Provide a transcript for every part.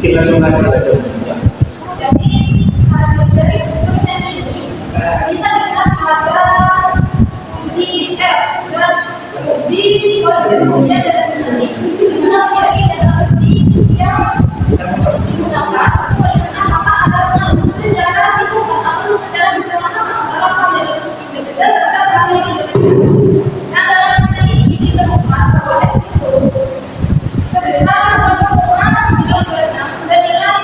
Mungkin langsung hasil aja. Jadi hasil dari ujian ini bisa dilihat pada uji F dan uji koordinasi dan definisi. Dimana ujian ini adalah uji yang digunakan untuk melihat apakah ada secara simultan atau secara bersama-sama antara variabel independen terhadap variabel independen. Nah, dalam ujian ini ditemukan bahwa F itu sebesar 0,926 dan nilai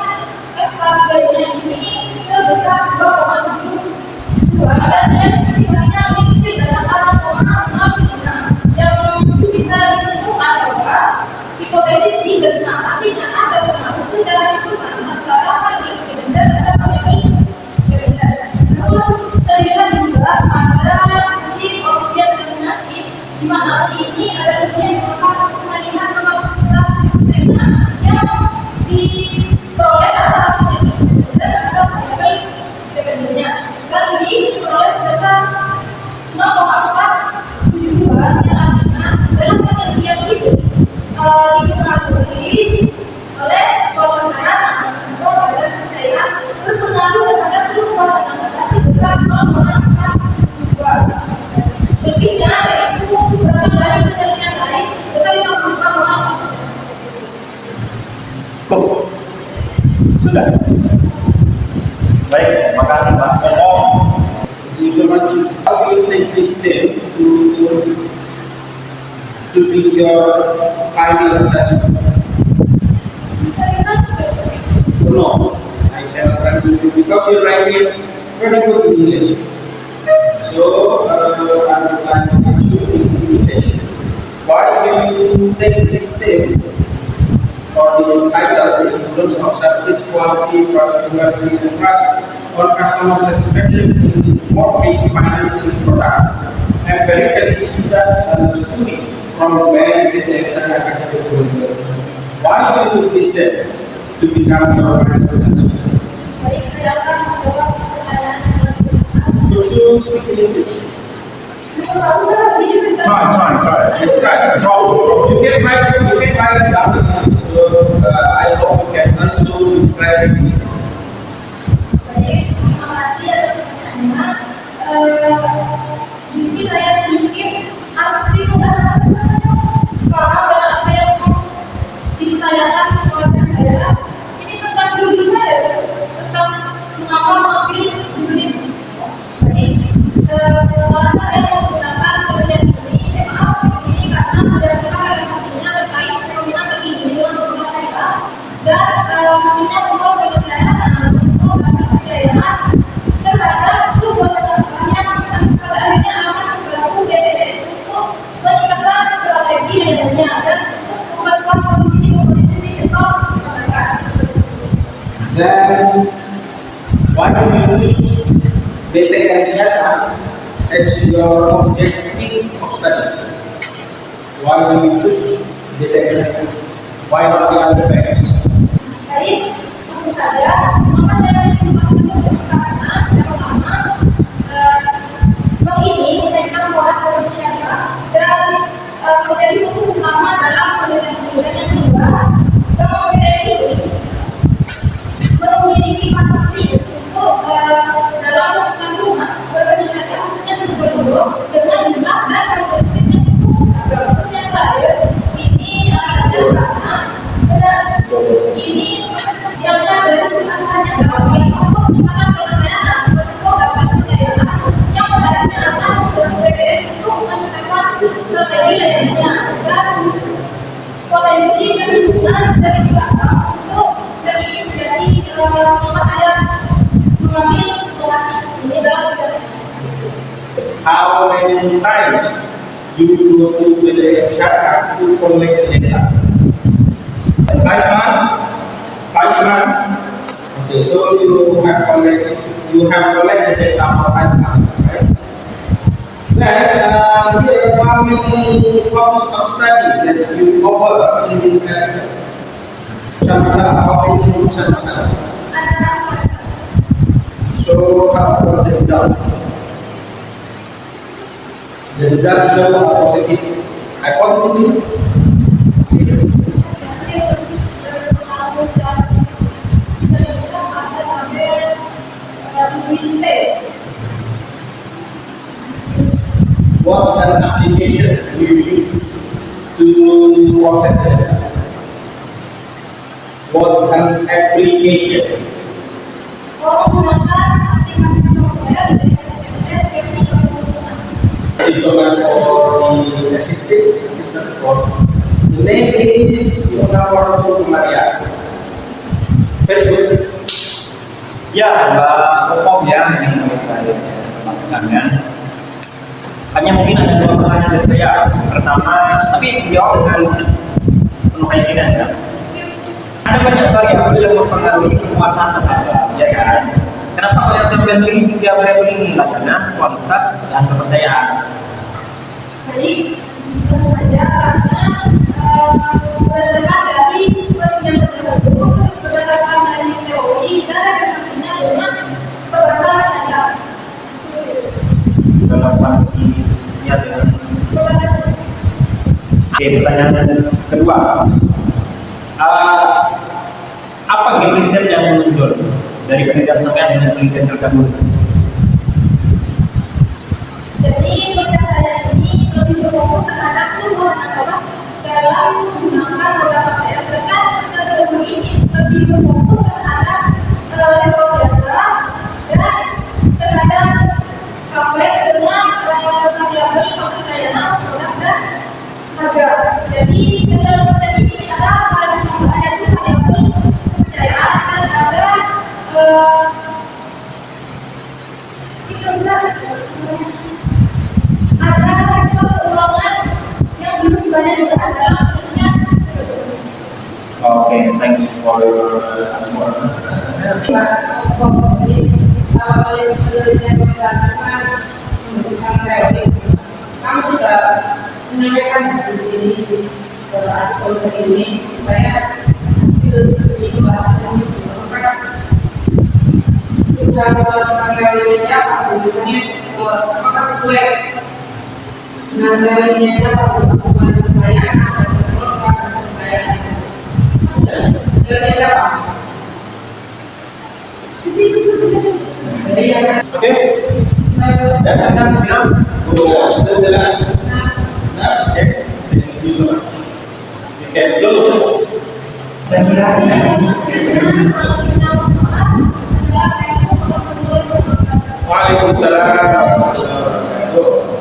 F variabelnya ini sebesar 2,72 dan nilai estimasinya lebih kecil dari 4,05 yang bisa disimpulkan bahwa hipotesis dibenar artinya ada pengaruh secara simultan antara variabel independen dan variabel independen. Terus saya lihat juga pada uji koefisien eliminasi di mana uji ini ada ujian yang menggunakan perbandingan sama besar persenan yang diperoleh antara variabel independen atau variabel independennya. Dan uji ini diperoleh sebesar 0,472 yang artinya dalam penelitian itu dipengaruhi oleh kepercayaan dan kepercayaan berpengaruh terhadap kepuasan nasabah sebesar 0,42. Selebihnya yaitu berasal dari penelitian lain sebesar 55,4%. Oh, sudah. Baik, makasih Pak. Usually, how do you take this step to be your final assessment? No, I cannot translate it because you write it very good in English. So, I would like to ask you in English, why do you take this step or this title, the influence of service quality, productivity, and trust on customer satisfaction in mortgage financing product? And very clearly student and student from where the academic world. Why do you do this step to become your final assessment? Baik, saya akan menjawab pertanyaan. Could you speak English? Try. Yes, right. You can write it down in English. So I hope you can also describe it. Baik, terima kasih atas pertanyaannya. Di sini saya sedikit arti paham dengan apa yang ditanyakan kepada saya. Ini tentang judul saya, tentang mengapa mengambil judul ini. Jadi, alasan saya menggunakan penelitian ini, ini karena berdasarkan relasinya terkait fenomena terkini dengan beberapa daerah dan punya membuat penyelesaian kepercayaan terhadap kepuasan nasabah yang pada akhirnya akan membantu BDDN untuk meningkatkan strategi dalamnya dan untuk memperkuat posisi kompetitif di sektor perbankan. Then, why do you choose BTN data as your objective of study? Why do you choose BTN data? Why not the other banks? Jadi, maksud saya, mengapa saya memilih masuk tersebut karena yang pertama, bank ini menjadikan produk komersial syariah dan menjadi fokus utama dalam penelitian. Dan yang kedua, bank BTN ini memiliki partnership untuk dalam melakukan rumah berbasis syariah khususnya berbeda dengan jumlah dan karakteristik yang cukup beragam. Terus yang terakhir, ini alasannya karena ini yang dari alasannya dalam yang cukup meningkatkan pelayanan ekspor dapat percayaan yang pada akhirnya akan membantu BDN untuk meningkatkan strategi lainnya dan potensi dan dukungan dari pihak bank untuk menjadi mengapa saya mengambil lokasi ini dalam aplikasi. How many times do you go to BTN data to collect the data? 5 months? 5 months? Okay, so you have collected data for 5 months, right? Then, here how many forms of study that you offer in this area? Sama-sama, how many sama-sama? So, how about the result? The result show a positive hypothesis. What an application. Oh, menggunakan aplikasi software dari SPSS versi kependudukan. Thank you so much for the assistant for the name is Yona Maria. Very good. Ya, Mbak Popom ya, yang menurut saya masukannya. Hanya mungkin ada dua pertanyaan dari saya. Pertama, tapi dijawab dengan penuh keyakinan ya. Ada banyak variabel yang mempengaruhi kepuasan nasabah, ya kan? Kenapa kalian sampai pilih tiga variabel ini? Layanan, kualitas, dan kepercayaan. Jadi tentu saja karena berdasarkan dari penelitian terdahulu, terus berdasarkan dari teori dan referensinya dengan perbankan ada. Relevansi ya dengan. Oke, pertanyaan kedua. Apa game riset yang menonjol dari penelitian sampai dengan penelitian terdahulu? Jadi penelitian saya ini lebih berfokus terhadap kepuasan nasabah dalam menggunakan beberapa daya, sedangkan terdahulu ini lebih berfokus terhadap sektor jasa dan terhadap kafe dengan variabel proses layanan, produk dan harga. Jadi dalam penelitian ini ada tambahan yaitu variabel kepercayaan dan ada itu ada sektor keuangan yang belum banyak dibahas dalam penelitian sebelumnya. Oke, thanks for your answer. Kamu sudah menyampaikan di sini artikel ini supaya hasil dari pembahasan itu sudah memasukkan teorinya siapa tujuannya apakah sesuai dengan teorinya siapa tujuan saya atau saya teorinya siapa Di situ jadi yang Oke. Dan akan bilang jalan. Nah, oke. Thank you so much. Oke, dulu. Saya kira Waalaikumsalam warahmatullahi wabarakatuh.